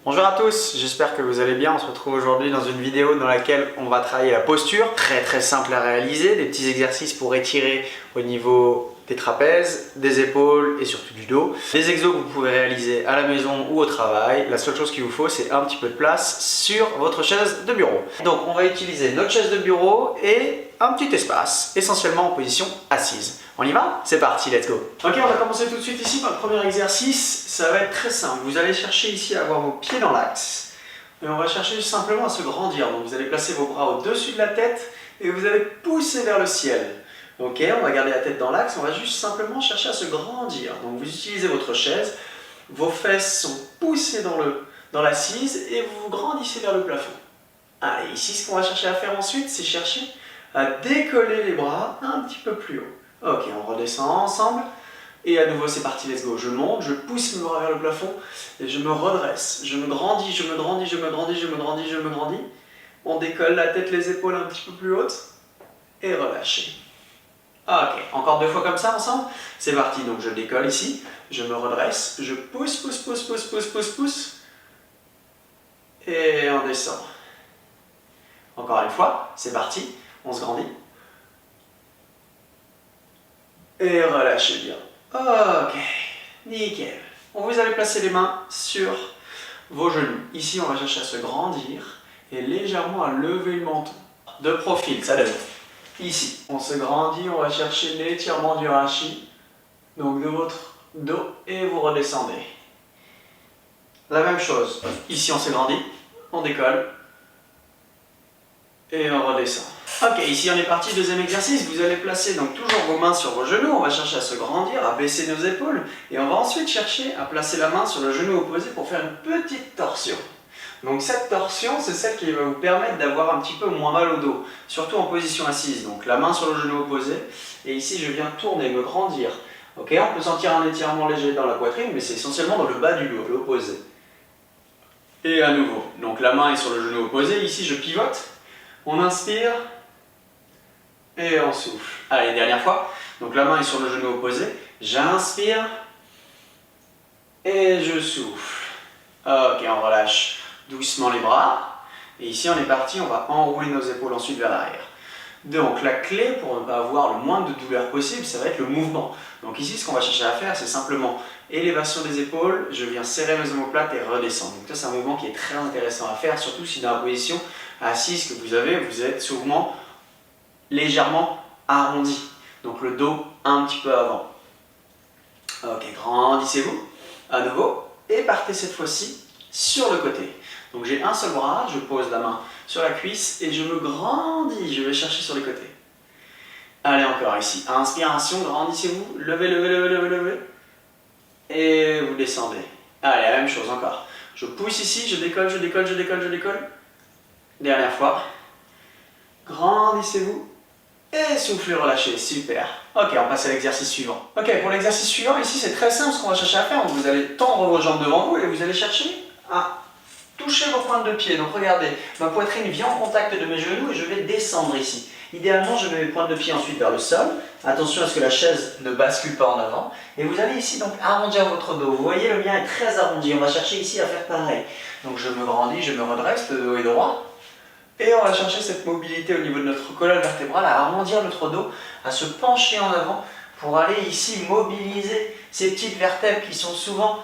Bonjour à tous, j'espère que vous allez bien. On se retrouve aujourd'hui dans une vidéo dans laquelle on va travailler la posture. Très simple à réaliser, des petits exercices pour étirer au niveau des trapèzes, des épaules et surtout du dos. Des exos que vous pouvez réaliser à la maison ou au travail. La seule chose qu'il vous faut, c'est un petit peu de place sur votre chaise de bureau. Donc on va utiliser notre chaise de bureau et un petit espace, essentiellement en position assise. On y va? C'est parti, let's go! Ok, on va commencer tout de suite ici par le premier exercice. Ça va être très simple. Vous allez chercher ici à avoir vos pieds dans l'axe. Et on va chercher simplement à se grandir. Donc vous allez placer vos bras au-dessus de la tête et vous allez pousser vers le ciel. Ok, on va garder la tête dans l'axe. On va juste simplement chercher à se grandir. Donc vous utilisez votre chaise. Vos fesses sont poussées dans l'assise et vous vous grandissez vers le plafond. Allez, ici ce qu'on va chercher à faire ensuite, c'est chercher à décoller les bras un petit peu plus haut. Ok, on redescend ensemble. Et à nouveau, c'est parti, let's go. Je monte, je pousse mes bras vers le plafond et je me redresse. Je me grandis, je me grandis, je me grandis, je me grandis, je me grandis. On décolle la tête, les épaules un petit peu plus hautes et relâchez. Ok, encore 2 fois comme ça ensemble. C'est parti, donc je décolle ici, je me redresse, je pousse, pousse, pousse, pousse, pousse, pousse, pousse. Et on descend. Encore une fois, c'est parti, on se grandit. Et relâchez bien. Ok, nickel. Vous allez placer les mains sur vos genoux. Ici, on va chercher à se grandir et légèrement à lever le menton. De profil, ça donne. Ici, on se grandit, on va chercher l'étirement du harashi. Donc de votre dos et vous redescendez. La même chose. Ici, on se grandit, on décolle et on redescend. Ok, ici on est parti, deuxième exercice. Vous allez placer donc toujours vos mains sur vos genoux. On va chercher à se grandir, à baisser nos épaules. Et on va ensuite chercher à placer la main sur le genou opposé pour faire une petite torsion. Donc cette torsion, c'est celle qui va vous permettre d'avoir un petit peu moins mal au dos. Surtout en position assise. Donc la main sur le genou opposé. Et ici je viens tourner, me grandir. Ok, on peut sentir un étirement léger dans la poitrine, mais c'est essentiellement dans le bas du dos, l'opposé. Et à nouveau, donc la main est sur le genou opposé. Ici je pivote. On inspire. Et on souffle. Allez, dernière fois. Donc la main est sur le genou opposé. J'inspire. Et je souffle. Ok, on relâche doucement les bras. Et ici, on est parti. On va enrouler nos épaules ensuite vers l'arrière. Donc la clé pour ne pas avoir le moins de douleur possible, ça va être le mouvement. Donc ici, ce qu'on va chercher à faire, c'est simplement élévation des épaules. Je viens serrer mes omoplates et redescendre. Donc ça, c'est un mouvement qui est très intéressant à faire, surtout si dans la position assise que vous êtes souvent légèrement arrondi, donc le dos un petit peu avant. Ok, grandissez-vous à nouveau et partez cette fois-ci sur le côté. Donc j'ai un seul bras, je pose la main sur la cuisse et je me grandis, je vais chercher sur les côtés. Allez, encore ici, inspiration, grandissez-vous, levez, levez, levez, levez, levez et vous descendez. Allez, la même chose encore. Je pousse ici, je décolle, je décolle, je décolle, je décolle. Dernière fois. Grandissez-vous. Et soufflez, relâchez, super. Ok, on passe à l'exercice suivant. Ok, pour l'exercice suivant, ici c'est très simple ce qu'on va chercher à faire. Vous allez tendre vos jambes devant vous et vous allez chercher à toucher vos pointes de pied. Donc regardez, ma poitrine vient en contact de mes genoux et je vais descendre ici. Idéalement, je mets mes pointes de pied ensuite vers le sol. Attention à ce que la chaise ne bascule pas en avant. Et vous allez ici donc arrondir votre dos. Vous voyez, le mien est très arrondi. On va chercher ici à faire pareil. Donc je me grandis, je me redresse, le dos est droit. Et on va chercher cette mobilité au niveau de notre colonne vertébrale, à arrondir notre dos, à se pencher en avant pour aller ici mobiliser ces petites vertèbres qui sont souvent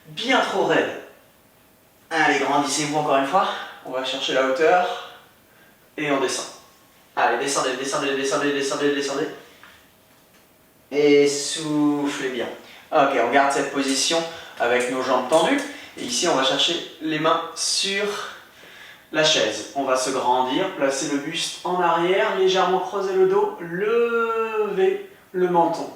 bien trop raides. Allez, grandissez-vous encore une fois. On va chercher la hauteur et on descend. Allez, descendez, descendez, descendez, descendez, descendez. Et soufflez bien. Ok, on garde cette position avec nos jambes tendues. Et ici, on va chercher les mains sur la chaise. On va se grandir, placer le buste en arrière, légèrement creuser le dos, lever le menton.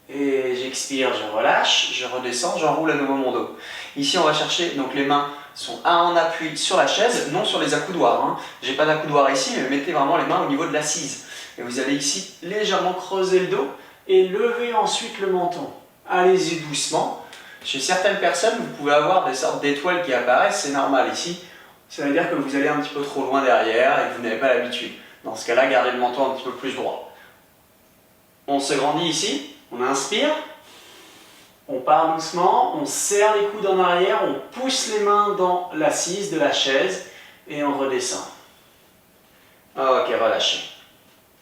Et j'expire, je relâche, je redescends, j'enroule à nouveau mon dos. Ici, on va chercher, donc les mains sont en appui sur la chaise, non sur les accoudoirs. Hein. J'ai pas d'accoudoir ici, mais mettez vraiment les mains au niveau de l'assise. Et vous allez ici légèrement creuser le dos et lever ensuite le menton. Allez-y doucement. Chez certaines personnes, vous pouvez avoir des sortes d'étoiles qui apparaissent, c'est normal ici. Ça veut dire que vous allez un petit peu trop loin derrière et que vous n'avez pas l'habitude. Dans ce cas-là, gardez le menton un petit peu plus droit. On se grandit ici, on inspire, On part doucement, on serre les coudes en arrière, on pousse les mains dans l'assise de la chaise et on redescend. Ok, relâchez.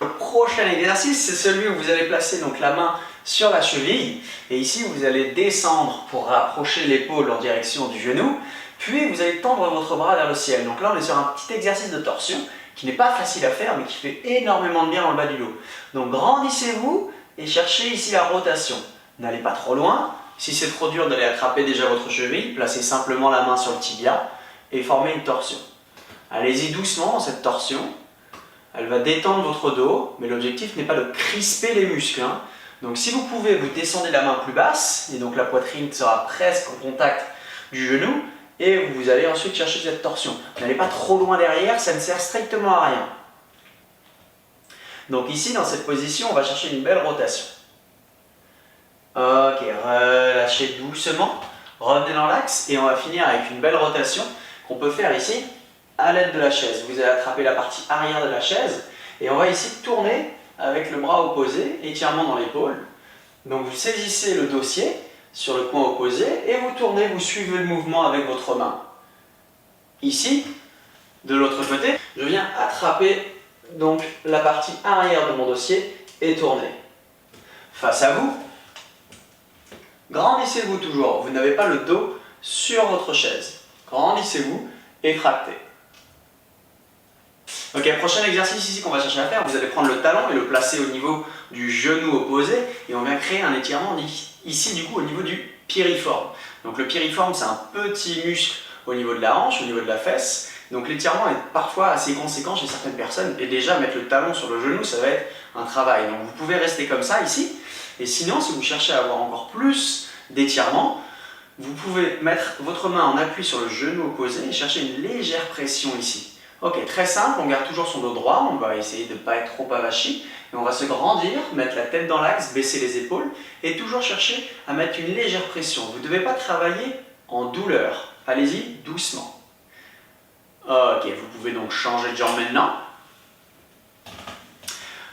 Le prochain exercice, c'est celui où vous allez placer donc la main sur la cheville et ici vous allez descendre pour rapprocher l'épaule en direction du genou, puis vous allez tendre votre bras vers le ciel. Donc là on est sur un petit exercice de torsion qui n'est pas facile à faire mais qui fait énormément de bien dans le bas du dos. Donc grandissez-vous et cherchez ici la rotation. N'allez pas trop loin. Si c'est trop dur d'aller attraper déjà votre cheville, placez simplement la main sur le tibia et formez une torsion. Allez-y doucement dans cette torsion. Elle va détendre votre dos, mais l'objectif n'est pas de crisper les muscles. Donc si vous pouvez, vous descendez la main plus basse, et donc la poitrine sera presque en contact du genou, et vous allez ensuite chercher cette torsion. N'allez pas trop loin derrière, ça ne sert strictement à rien. Donc ici, dans cette position, on va chercher une belle rotation. Ok, relâchez doucement, revenez dans l'axe, et on va finir avec une belle rotation qu'on peut faire ici, à l'aide de la chaise. Vous allez attraper la partie arrière de la chaise et on va ici tourner avec le bras opposé, étirement dans l'épaule. Donc vous saisissez le dossier sur le coin opposé et vous tournez, vous suivez le mouvement avec votre main. Ici, de l'autre côté, je viens attraper donc la partie arrière de mon dossier et tourner. Face à vous, grandissez-vous toujours, vous n'avez pas le dos sur votre chaise. Grandissez-vous et tractez. Ok, prochain exercice ici qu'on va chercher à faire, vous allez prendre le talon et le placer au niveau du genou opposé et on vient créer un étirement ici du coup au niveau du piriforme. Donc le piriforme c'est un petit muscle au niveau de la hanche, au niveau de la fesse. Donc l'étirement est parfois assez conséquent chez certaines personnes et déjà mettre le talon sur le genou ça va être un travail. Donc vous pouvez rester comme ça ici et sinon si vous cherchez à avoir encore plus d'étirement, vous pouvez mettre votre main en appui sur le genou opposé et chercher une légère pression ici. Ok, très simple, on garde toujours son dos droit, on va essayer de ne pas être trop avachi, et on va se grandir, mettre la tête dans l'axe, baisser les épaules, et toujours chercher à mettre une légère pression. Vous ne devez pas travailler en douleur, allez-y doucement. Ok, vous pouvez donc changer de jambe maintenant.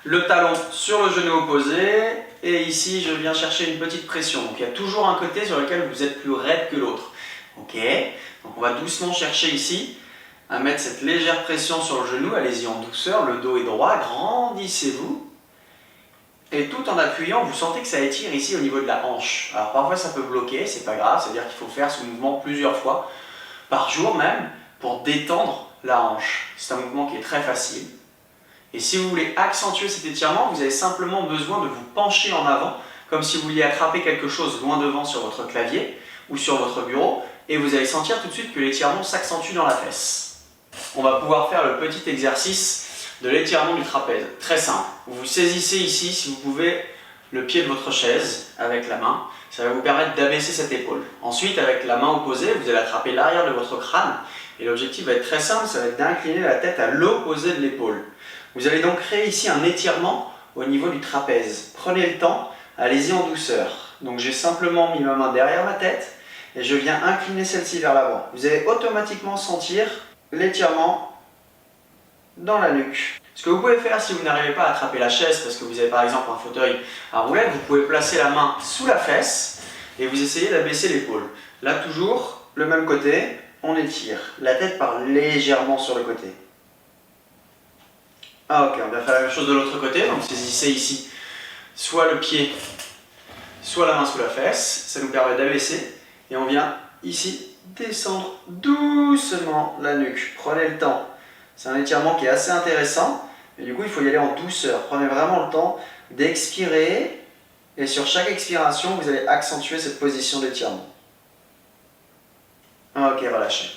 Le talon sur le genou opposé, et ici je viens chercher une petite pression. Donc il y a toujours un côté sur lequel vous êtes plus raide que l'autre. Ok, donc on va doucement chercher ici à mettre cette légère pression sur le genou, allez-y en douceur, le dos est droit, grandissez-vous. Et tout en appuyant, vous sentez que ça étire ici au niveau de la hanche. Alors parfois ça peut bloquer, c'est pas grave, c'est-à-dire qu'il faut faire ce mouvement plusieurs fois, par jour même, pour détendre la hanche. C'est un mouvement qui est très facile. Et si vous voulez accentuer cet étirement, vous avez simplement besoin de vous pencher en avant, comme si vous vouliez attraper quelque chose loin devant sur votre clavier ou sur votre bureau, et vous allez sentir tout de suite que l'étirement s'accentue dans la fesse. On va pouvoir faire le petit exercice de l'étirement du trapèze. Très simple. Vous saisissez ici, si vous pouvez, le pied de votre chaise avec la main. Ça va vous permettre d'abaisser cette épaule. Ensuite, avec la main opposée, vous allez attraper l'arrière de votre crâne. Et l'objectif va être très simple, ça va être d'incliner la tête à l'opposé de l'épaule. Vous allez donc créer ici un étirement au niveau du trapèze. Prenez le temps, allez-y en douceur. Donc j'ai simplement mis ma main derrière ma tête et je viens incliner celle-ci vers l'avant. Vous allez automatiquement sentir l'étirement dans la nuque. Ce que vous pouvez faire si vous n'arrivez pas à attraper la chaise parce que vous avez par exemple un fauteuil à roulettes, vous pouvez placer la main sous la fesse et vous essayez d'abaisser l'épaule. Là toujours, le même côté, on étire. La tête part légèrement sur le côté. Ah ok, on va faire la même chose de l'autre côté, donc saisissez ici soit le pied, soit la main sous la fesse, ça nous permet d'abaisser et on vient ici descendre doucement la nuque. Prenez le temps. C'est un étirement qui est assez intéressant, mais du coup il faut y aller en douceur. Prenez vraiment le temps d'expirer et sur chaque expiration vous allez accentuer cette position d'étirement. Ok, relâchez.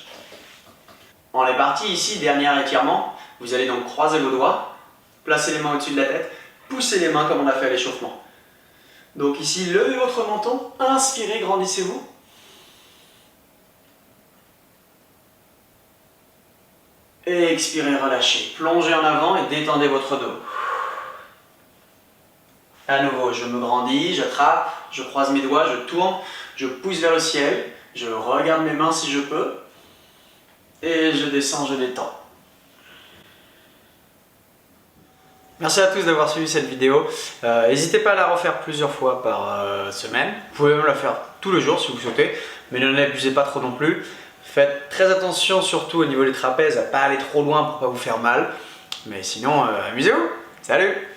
On est parti ici, dernier étirement. Vous allez donc croiser vos doigts, placer les mains au-dessus de la tête, pousser les mains comme on a fait à l'échauffement. Donc ici, levez votre menton, inspirez, grandissez-vous. Et expirez, relâchez. Plongez en avant et détendez votre dos. À nouveau, je me grandis, j'attrape, je croise mes doigts, je tourne, je pousse vers le ciel, je regarde mes mains si je peux, et je descends, je détends. Merci à tous d'avoir suivi cette vidéo. N'hésitez pas à la refaire plusieurs fois par semaine. Vous pouvez même la faire tous les jours si vous souhaitez, mais n'en abusez pas trop non plus. Faites très attention surtout au niveau des trapèzes à pas aller trop loin pour pas vous faire mal. Mais sinon, amusez-vous. Salut!